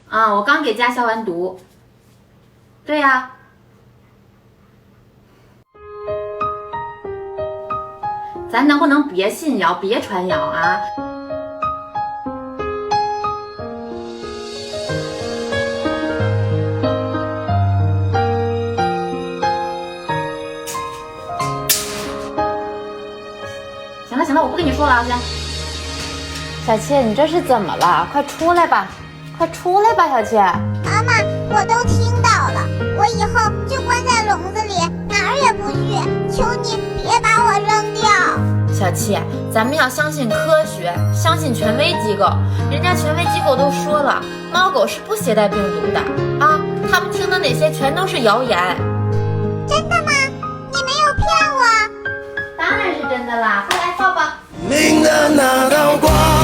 啊，我刚给家消完毒。对呀。咱能不能别信谣，别传谣啊？行了行了，我不跟你说了，先。小倩，你这是怎么了？快出来吧，快出来吧，小倩。妈妈，我都听到了，我以后就关在笼子里，哪儿也不去，求你别把我扔掉。小七，咱们要相信科学，相信权威机构。人家权威机构都说了，猫狗是不携带病毒的啊！他们听的那些全都是谣言。真的吗？你没有骗我？当然是真的啦，快来抱抱。明的那道光。